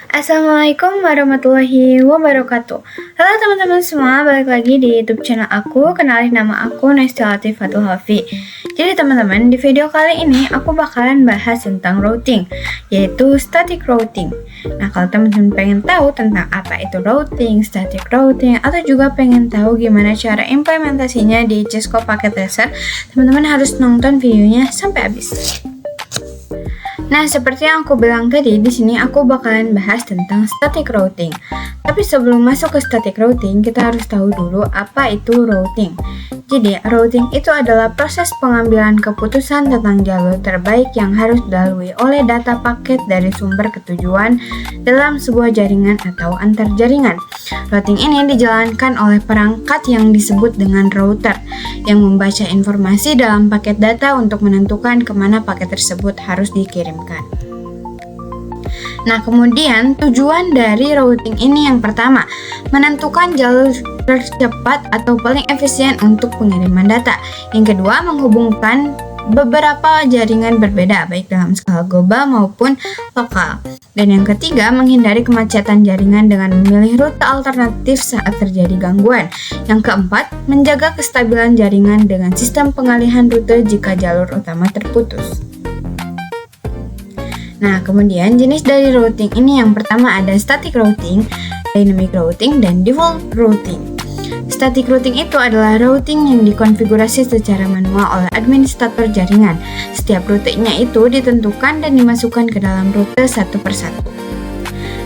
Assalamualaikum warahmatullahi wabarakatuh. Halo teman-teman semua, balik lagi di YouTube channel aku. Kenalin, nama aku Naistia Latifatul Hafi. Jadi teman-teman, di video kali ini aku bakalan bahas tentang routing, yaitu static routing. Nah, kalau teman-teman pengen tahu tentang apa itu routing, static routing, atau juga pengen tahu gimana cara implementasinya di Cisco Packet Tracer, teman-teman harus nonton videonya sampai habis. Nah, seperti yang aku bilang tadi, di sini aku bakalan bahas tentang static routing. Tapi sebelum masuk ke static routing, kita harus tahu dulu apa itu routing. Jadi, routing itu adalah proses pengambilan keputusan tentang jalur terbaik yang harus dilalui oleh data paket dari sumber ke tujuan dalam sebuah jaringan atau antar jaringan. Routing ini dijalankan oleh perangkat yang disebut dengan router, yang membaca informasi dalam paket data untuk menentukan kemana paket tersebut harus dikirimkan. Nah, kemudian tujuan dari routing ini yang pertama, menentukan jalur tercepat atau paling efisien untuk pengiriman data. Yang kedua, menghubungkan beberapa jaringan berbeda, baik dalam skala global maupun lokal. Dan yang ketiga, menghindari kemacetan jaringan dengan memilih rute alternatif saat terjadi gangguan. Yang keempat, menjaga kestabilan jaringan dengan sistem pengalihan rute jika jalur utama terputus. Nah, kemudian jenis dari routing ini yang pertama ada static routing, dynamic routing, dan default routing. Static routing itu adalah routing yang dikonfigurasi secara manual oleh administrator jaringan. Setiap rutenya itu ditentukan dan dimasukkan ke dalam rute satu persatu.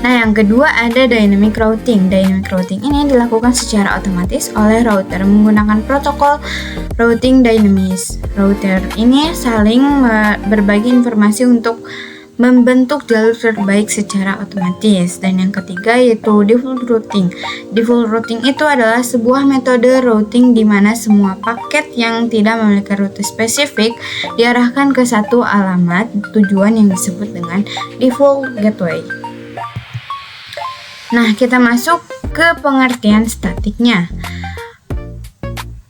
Nah, yang kedua ada dynamic routing. Dynamic routing ini dilakukan secara otomatis oleh router menggunakan protokol routing dynamics. Router ini saling berbagi informasi untuk membentuk jalur terbaik secara otomatis. Dan yang ketiga yaitu default routing. Default routing itu adalah sebuah metode routing di mana semua paket yang tidak memiliki rute spesifik diarahkan ke satu alamat tujuan yang disebut dengan default gateway. Nah, kita masuk ke pengertian statiknya.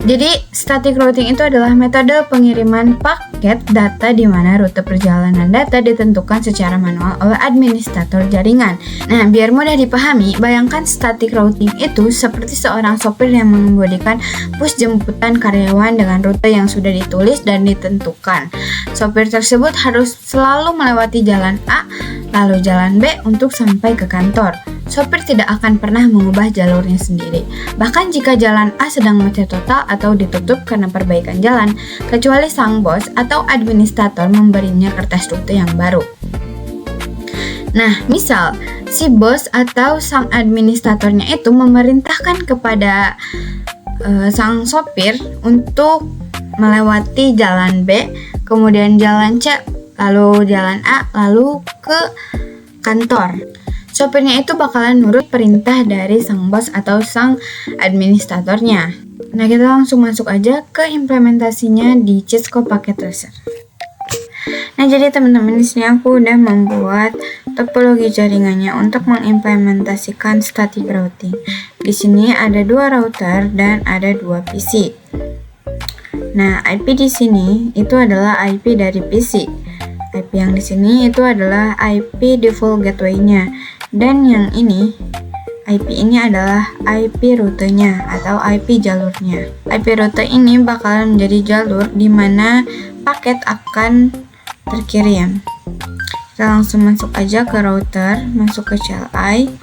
Jadi, static routing itu adalah metode pengiriman paket data di mana rute perjalanan data ditentukan secara manual oleh administrator jaringan. Nah, biar mudah dipahami, bayangkan static routing itu seperti seorang sopir yang mengemudikan bus jemputan karyawan dengan rute yang sudah ditulis dan ditentukan. Sopir tersebut harus selalu melewati jalan A, lalu jalan B untuk sampai ke kantor. Sopir tidak akan pernah mengubah jalurnya sendiri, bahkan jika jalan A sedang macet total atau ditutup karena perbaikan jalan, kecuali sang bos atau administrator memberinya kertas rute yang baru. Nah, misal si bos atau sang administratornya itu memerintahkan kepada sang sopir untuk melewati jalan B, kemudian jalan C, lalu jalan A, lalu ke kantor. Sopirnya itu bakalan nurut perintah dari sang bos atau sang administratornya. Nah, kita langsung masuk aja ke implementasinya di Cisco Packet Tracer. Nah, jadi teman-teman, di sini aku udah membuat topologi jaringannya untuk mengimplementasikan static routing. Di sini ada 2 router dan ada 2 PC. Nah, IP di sini itu adalah IP dari PC. IP yang di sini itu adalah IP default gateway-nya. Dan yang ini, IP ini adalah IP rutenya atau IP jalurnya. IP rute ini bakalan menjadi jalur di mana paket akan terkirim. Kita langsung masuk aja ke router, masuk ke CLI,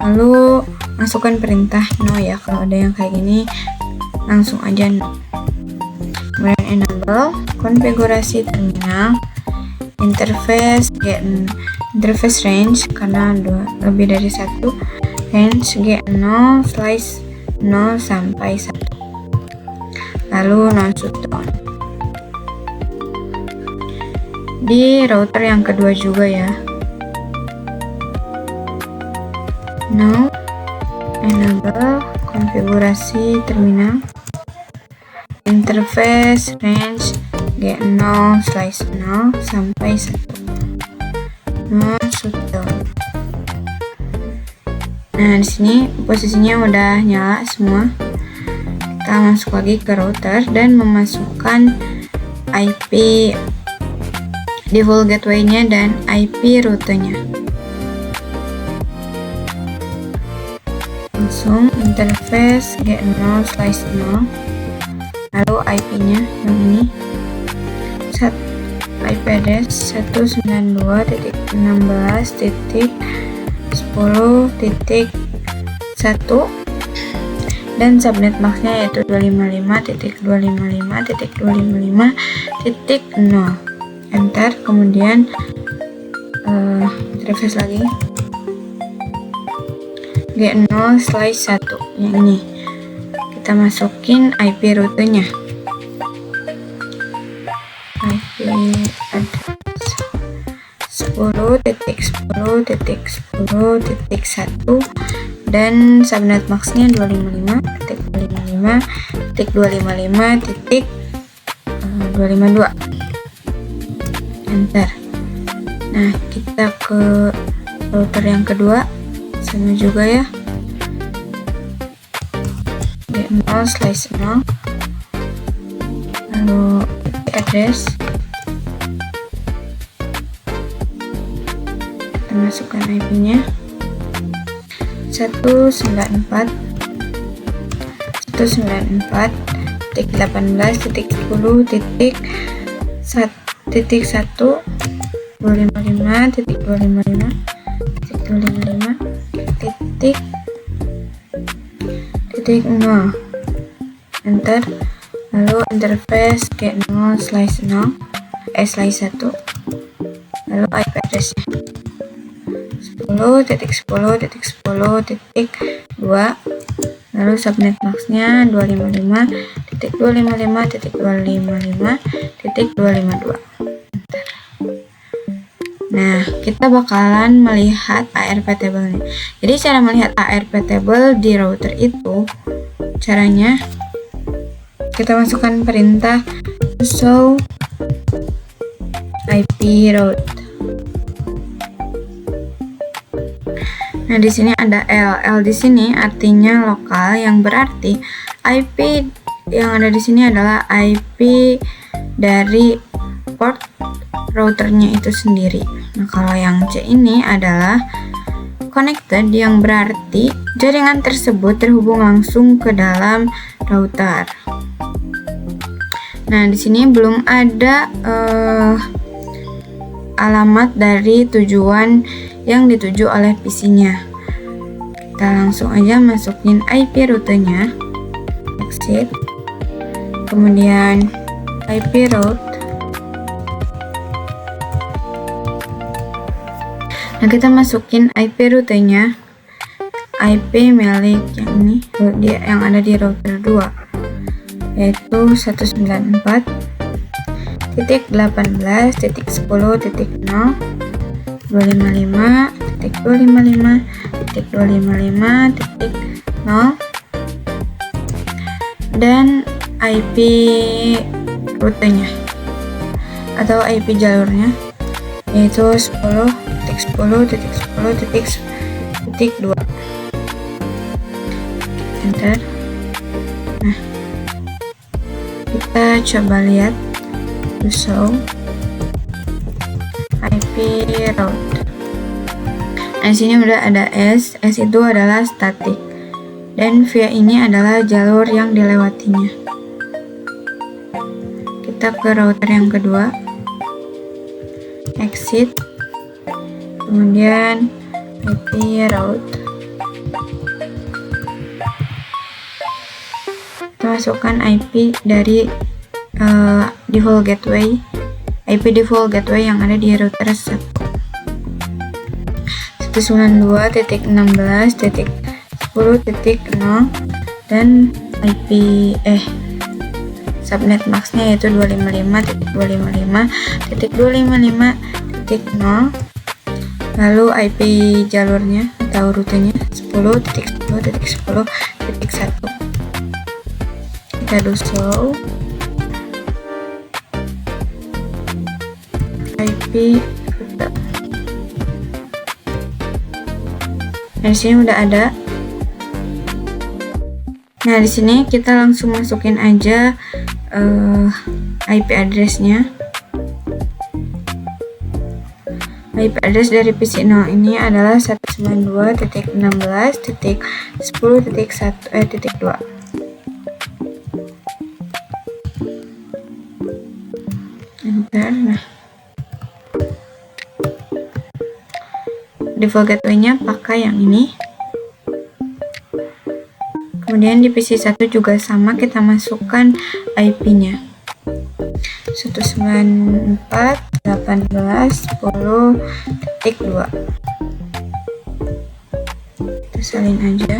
lalu masukkan perintah no ya. Kalau ada yang kayak gini, langsung aja no. Kemudian enable, konfigurasi terminal, interface interface range karena lebih dari 1, range G0/0 sampai 1, lalu non shutdown. Di router yang kedua juga ya. Now enable konfigurasi terminal, interface range G0/0 sampai 1, non shutdown. Nah, di sini posisinya udah nyala semua. Kita masuk lagi ke router dan memasukkan IP default gateway-nya dan IP rutenya. langsung interface G0/0, lalu IP-nya yang ini, IP address 192.16.10.1 dan subnet max-nya yaitu 255.255.255.0. Enter, kemudian refresh lagi G0/1 yang ini, kita masukin IP rutenya, IP address 10.10.10.1 dan subnet max-nya 255.255.252. Enter. Nah, kita ke router yang kedua, sama juga ya, G0/0, lalu IP address, kita masukkan IP-nya 192.18.10.1.255.255.0. Enter, lalu interface G0/1, lalu IP address-nya 10.10.10.2, lalu subnet max-nya 255.255.255.252. Nah, kita bakalan melihat ARP table-nya. Jadi cara melihat ARP table di router itu, caranya kita masukkan perintah show IP route. Nah, di sini ada L di sini artinya lokal, yang berarti IP yang ada di sini adalah IP dari port routernya itu sendiri. Nah, kalau yang C ini adalah connected, yang berarti jaringan tersebut terhubung langsung ke dalam router. Nah, di sini belum ada alamat dari tujuan yang dituju oleh PC-nya. Kita langsung aja masukin IP rutenya, exit, kemudian IP route. Nah, kita masukin IP rutenya, IP milik yang ini, yang ada di router 2, yaitu 192.10.255.255.255.0 dan IP rutenya atau IP jalurnya yaitu 10.10.10.2. Enter. Nah, kita coba lihat to show IP route. Nah, di sini udah ada S itu adalah static, dan via ini adalah jalur yang dilewatinya. Kita ke router yang kedua, exit, kemudian IP route, kita masukkan IP dari default gateway, IP default gateway yang ada di router 192.16.10.0 dan IP subnet max-nya yaitu 255.255.255.0, lalu IP jalurnya atau rutenya 10.10.10.1. Kita do show IP rute. Nah, di sini udah ada. Nah, di sini kita langsung masukin aja IP address-nya. IP address dari PC 0 ini adalah 192.16.10.1.2. Enter. Nah, default gateway-nya pakai yang ini. Kemudian di PC 1 juga sama, kita masukkan IP-nya 194.18.10.2. Kita salin aja.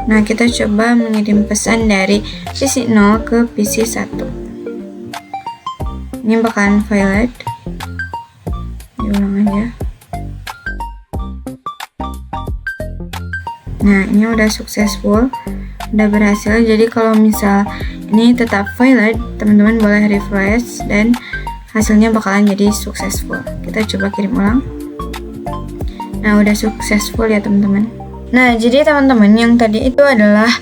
Nah, kita coba mengirim pesan dari PC 0 ke PC 1. Ini bakalan valid. Diulang aja. Nah, ini udah successful, udah berhasil. Jadi kalau misal ini tetap valid, teman-teman boleh refresh dan hasilnya bakalan jadi successful. Kita coba kirim ulang. Nah, udah successful ya teman-teman. Nah, jadi teman-teman, yang tadi itu adalah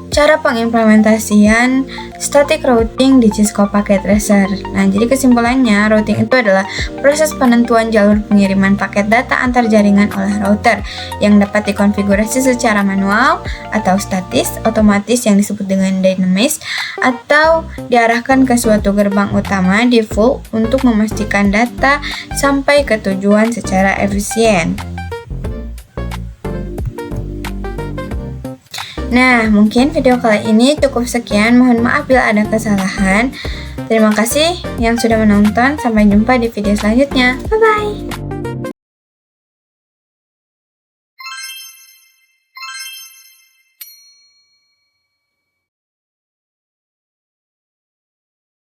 cara pengimplementasian static routing di Cisco Packet Tracer. Nah, jadi kesimpulannya, routing itu adalah proses penentuan jalur pengiriman paket data antar jaringan oleh router yang dapat dikonfigurasi secara manual atau statis, otomatis yang disebut dengan dynamic, atau diarahkan ke suatu gerbang utama default untuk memastikan data sampai ke tujuan secara efisien. Nah, mungkin video kali ini cukup sekian. Mohon maaf bila ada kesalahan. Terima kasih yang sudah menonton. Sampai jumpa di video selanjutnya. Bye-bye.